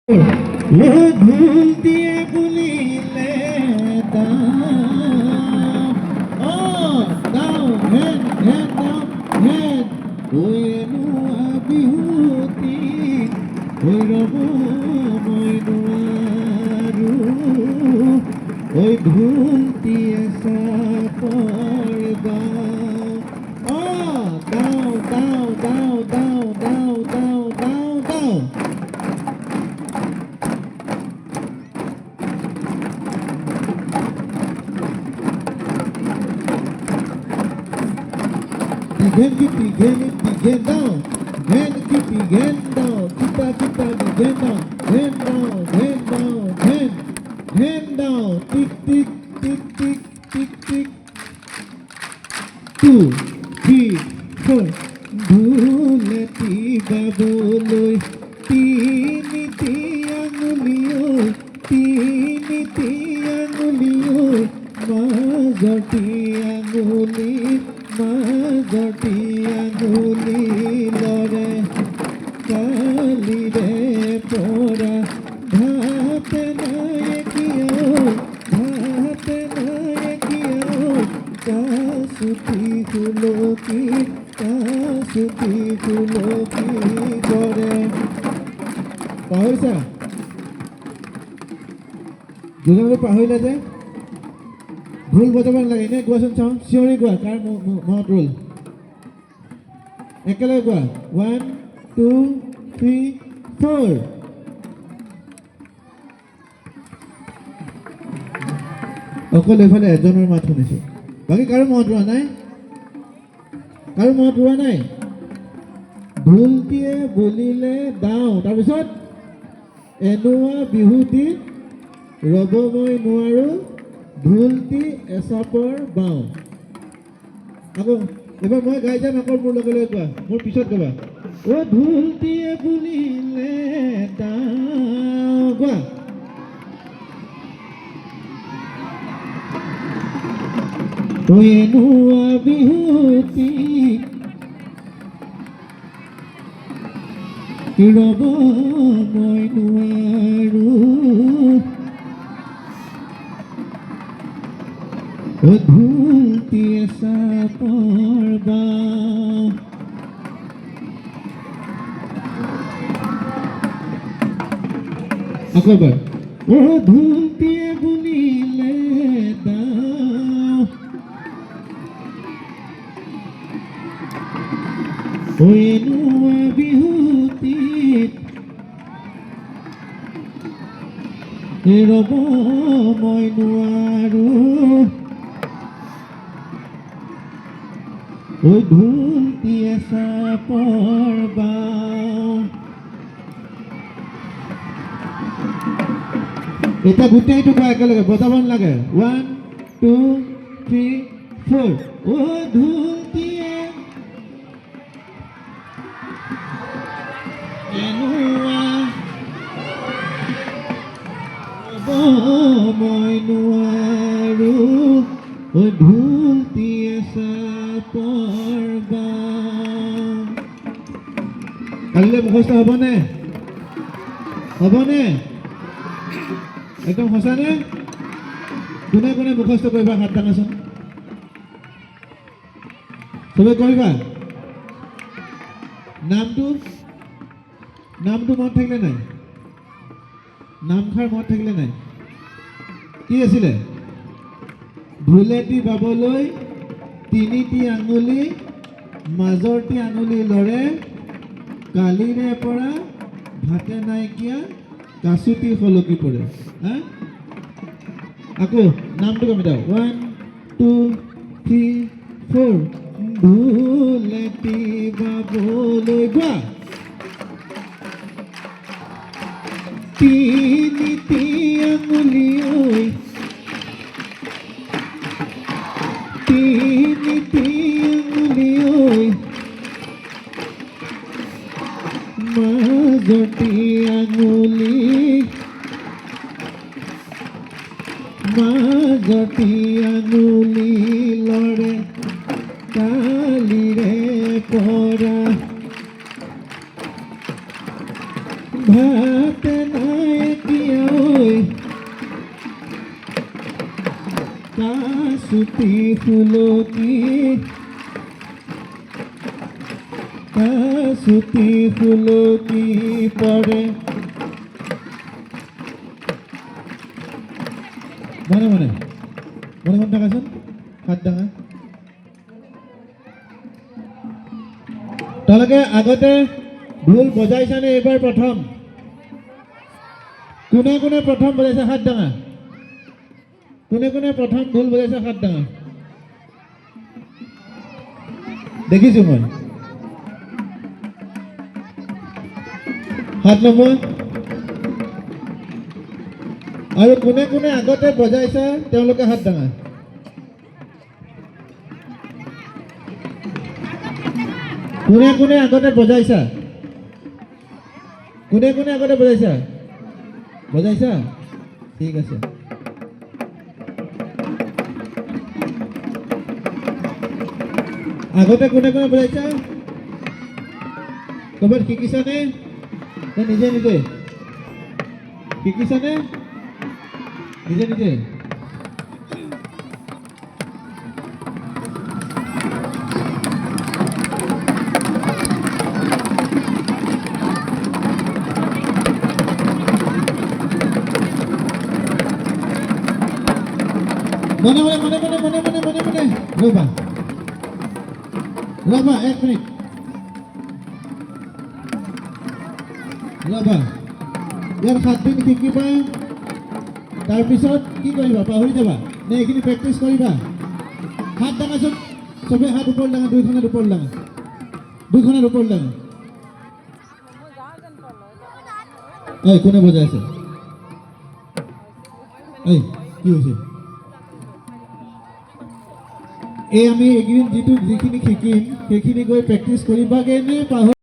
ভুল দিয়ে বুলিলে দাও হেন হেন দাও হেন ওই নোৱা বিহুতি ওই ৰব মই নোৱাৰো ওই ঢোল দিয়ে চাপৰ দাও দাও দাও দাও দাও দাও দাও দাও Begin down, begin down, kita begin down, hand down, tick tick tick tick tick tick, 2, 3, 4, ঢোলটি গাবলৈ তিনিটি আঙুলি মাজটি আঙুলি লৰে কালিৰে পৰা ভাতে নাই কিয় কাচুটি তুলসী কৰে পাহৰিছা দুজনে পাহৰিলে যে ঢোল বজাব নালাগে এনে গোৱাচোন চাওঁ চিঞৰি গোৱা কাৰ মনত ৰ'ল একেলগে গোৱা 1 2 3 4 অকল এফালে এজনৰ মাত শুনিছোঁ বাকী কাৰো মনত ৰোৱা নাই ঢোলটিয়ে বলিলে দাওঁ তাৰপিছত এনোৱা বিহুটিত ৰব মই নোৱাৰো ঢোলটি এচাপৰ বাওঁ আকৌ এবাৰ মই গাই যাম আকৌ মোৰ লগে লগে কোৱা মোৰ পিছত গাবা ঢোলটিয়ে বুলিলে দাওঁ কোৱা এনোৱা বিহুটি ৰব মই নোৱাৰো ঢোলটি এচাপৰ বাওঁ আকৌ এবাৰ ঢোলটিয়ে বুলিলে দাওঁ এনোৱা বিহুটিত ৰব মই নোৱাৰো ঢোলটি এচাপৰ বাওঁ এতিয়া গোটেইটো কোৱা একেলগে বজাব নালাগে 1 2 3 4 ঢোলটিয়ে এনোৱা মই নোৱাৰো ঢোলটি এচাপৰ বাওঁ কালিলৈ মুখস্থ হ'বনে একদম সঁচানে কোনে কোনে মুখস্থ কৰিবা হাত দাঙাচোন চবে কৰিবা নামটো মনত থাকিলে নাই নামষাৰ মনত থাকিলে নাই কি আছিলে ঢোলেটি বাবলৈ তিনিটি আঙুলি মাজৰটি আঙুলি লৰে কালিৰে পৰা ভাতে নাইকিয়া কাচুটি খলকি পৰে আকৌ নামটো কমি দাও 1 2 3 4 ঢোলেটি বাবলৈ গোৱা তিনিটি আঙুলি মাজটি আঙুলি লৰে কালিৰে পৰা ভাতে নাই চুটি ফুলকি চুটি ফুলকি পৰে মনে মনে মনে মনে থাকাচোন হাত ডাঙা তোমালোকে আগতে ঢোল বজাইছানে এইবাৰ প্ৰথম কোনে কোনে প্ৰথম বজাইছে হাত ডাঙা কোনে কোনে প্ৰথম ঢোল বজাইছে হাত ডাঙা দেখিছোঁ মই হাত নমোৱা আৰু কোনে কোনে আগতে বজাইছা তেওঁলোকে হাত ডাঙা কোনে কোনে আগতে বজাইছা কোনে কোনে আগতে বজাইছা বজাইছা ঠিক আছে আগতে কোনে কোনে বজাইছা ক'ৰবাত শিকিছানে নে নিজে নিজে শিকিছানে নিজে নিজে মনে মনে মনে মনে মনে মনে মনে মনে ৰ'বা ৰ'বা এক মিনিট ৰ'বা ইয়াৰ 7 দিন শিকিবা তাৰপিছত কি কৰিবা পাহৰি যাবা নে এইখিনি প্ৰেক্টিচ কৰিবা হাত ডাঙাচোন চবে হাত ওপৰ ডাঙা দুইখনত ওপৰ ডাঙা দুইখনত ওপৰ ডাঙা এই কোনে বজাইছে এই কি হৈছে এই আমি এইকেইদিন যিখিনি শিকিম সেইখিনি গৈ প্ৰেক্টিচ কৰিবাগৈ নে পাহৰি